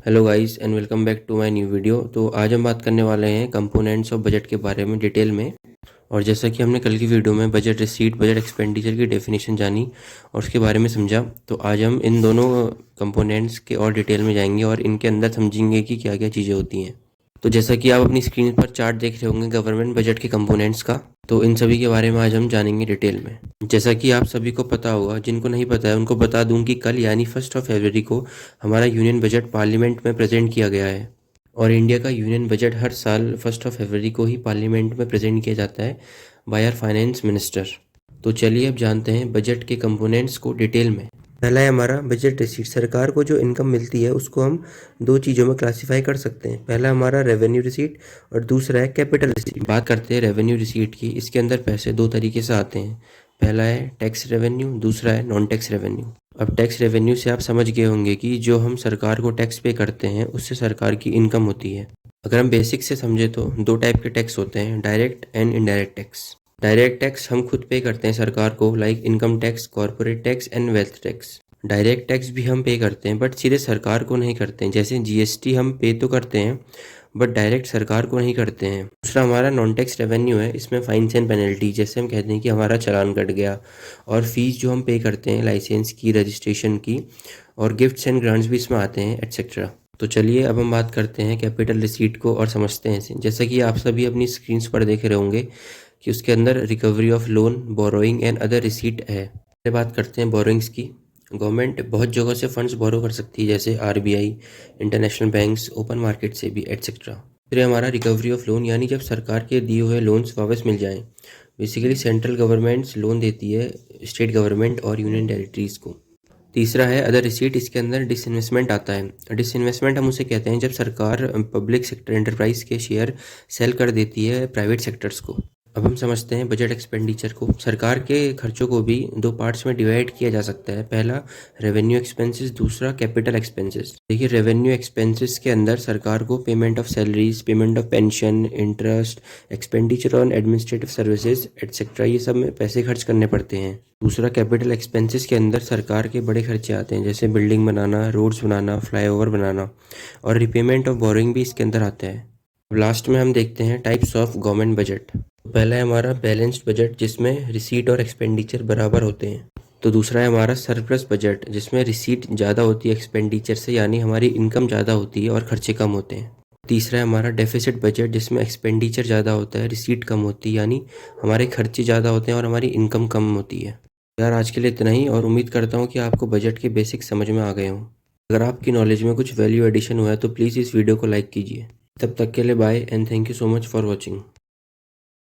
Hello guys and welcome back to my new video. तो आज हम बात करने वाले हैं कंपोनेंट्स ऑफ बजट के बारे में डिटेल में। और जैसा कि हमने कल की वीडियो में बजट रिसीट बजट एक्सपेंडिचर की डेफिनेशन जानी और उसके बारे में समझा, तो आज हम इन दोनों कंपोनेंट्स के और डिटेल में जाएंगे और इनके अंदर समझेंगे कि क्या क्या चीज़ें होती हैं। तो जैसा कि आप अपनी स्क्रीन पर चार्ट देख रहे होंगे गवर्नमेंट बजट के कंपोनेंट्स का, तो इन सभी के बारे में आज हम जानेंगे डिटेल में। जैसा कि आप सभी को पता होगा, जिनको नहीं पता है उनको बता दूं कि कल यानी 1 फरवरी को हमारा यूनियन बजट पार्लियामेंट में प्रेजेंट किया गया है। और इंडिया का यूनियन बजट हर साल 1 फरवरी को ही पार्लियामेंट में प्रेजेंट किया जाता है बाय आवर फाइनेंस मिनिस्टर। तो चलिए अब जानते हैं बजट के कंपोनेंट्स को डिटेल में। पहला है हमारा बजट रिसीट। सरकार को जो इनकम मिलती है उसको हम दो चीज़ों में क्लासिफाई कर सकते हैं। पहला हमारा रेवेन्यू रिसीट और दूसरा है कैपिटल रिसीट। बात करते हैं रेवेन्यू रिसीट की। इसके अंदर पैसे दो तरीके से आते हैं। पहला है टैक्स रेवेन्यू, दूसरा है नॉन टैक्स रेवेन्यू। अब टैक्स रेवेन्यू से आप समझ गए होंगे कि जो हम सरकार को टैक्स पे करते हैं उससे सरकार की इनकम होती है। अगर हम बेसिक से समझे तो दो टाइप के टैक्स होते हैं, direct and indirect tax. Direct tax हम खुद पे करते हैं सरकार को, like income tax, corporate tax and wealth tax. Direct tax भी हम पे करते हैं बट सीधे सरकार को नहीं करते हैं। जैसे जीएसटी हम पे तो करते हैं बट डायरेक्ट सरकार को नहीं करते हैं। दूसरा हमारा नॉन टैक्स रेवेन्यू है। इसमें फाइन्स एंड पेनल्टी, जैसे हम कहते हैं कि हमारा चालान कट गया, और फीस जो हम पे करते हैं लाइसेंस की, रजिस्ट्रेशन की, और गिफ्ट्स एंड ग्रांट्स भी इसमें आते हैं एटसेट्रा। तो चलिए अब हम बात करते हैं कैपिटल रिसीट को और समझते हैं इसे। जैसा कि आप सभी अपनी स्क्रीन पर देख रहे होंगे कि उसके अंदर recovery of loan, borrowing and other receipt है। पहले बात करते हैं बोरोइंग्स की। गवर्नमेंट बहुत जगह से फंड्स बोरो कर सकती है, जैसे RBI, international banks, open market से भी एटसेट्रा। फिर हमारा रिकवरी ऑफ लोन, यानी जब सरकार के दिए हुए लोन्स वापस मिल जाएं। बेसिकली सेंट्रल गवर्नमेंट्स लोन देती है स्टेट गवर्नमेंट और यूनियन टेरिटरीज को। तीसरा है अदर रिसीट। इसके अंदर डिसइन्वेस्टमेंट आता है। डिसइन्वेस्टमेंट हम उसे कहते हैं जब सरकार पब्लिक सेक्टर एंटरप्राइज के शेयर सेल कर देती है प्राइवेट सेक्टर्स को। अब हम समझते हैं बजट एक्सपेंडिचर को। सरकार के खर्चों को भी दो पार्ट्स में डिवाइड किया जा सकता है। पहला रेवेन्यू एक्सपेंसेस, दूसरा कैपिटल एक्सपेंसेस। देखिए, रेवेन्यू एक्सपेंसेस के अंदर सरकार को payment of salaries, payment of pension, interest, expenditure on administrative services etcetera, ये सब में पैसे खर्च करने पड़ते हैं। दूसरा कैपिटल एक्सपेंसेस के अंदर सरकार के बड़े खर्चे आते हैं, जैसे बिल्डिंग बनाना, रोड्स बनाना, फ्लाईओवर बनाना, और रिपेमेंट ऑफ बोरोइंग भी इसके अंदर आता है। लास्ट में हम देखते हैं टाइप्स ऑफ गवर्नमेंट बजट। पहला है हमारा बैलेंस्ड बजट, जिसमें रिसीट और एक्सपेंडिचर बराबर होते हैं। तो दूसरा है हमारा सरप्लस बजट, जिसमें रिसीट ज़्यादा होती है एक्सपेंडिचर से, यानी हमारी इनकम ज़्यादा होती है और खर्चे कम होते हैं। तीसरा है हमारा डेफिसिट बजट, जिसमें एक्सपेंडिचर ज़्यादा होता है, रिसीट कम होती है, यानी हमारे खर्चे ज़्यादा होते हैं और हमारी इनकम कम होती है। यार आज के लिए इतना ही, और उम्मीद करता हूँ कि आपको बजट के बेसिक समझ में आ गए हों। अगर आपकी नॉलेज में कुछ वैल्यू एडिशन हुआ है तो प्लीज़ इस वीडियो को लाइक कीजिए। तब तक के लिए bye and thank you so much for watching.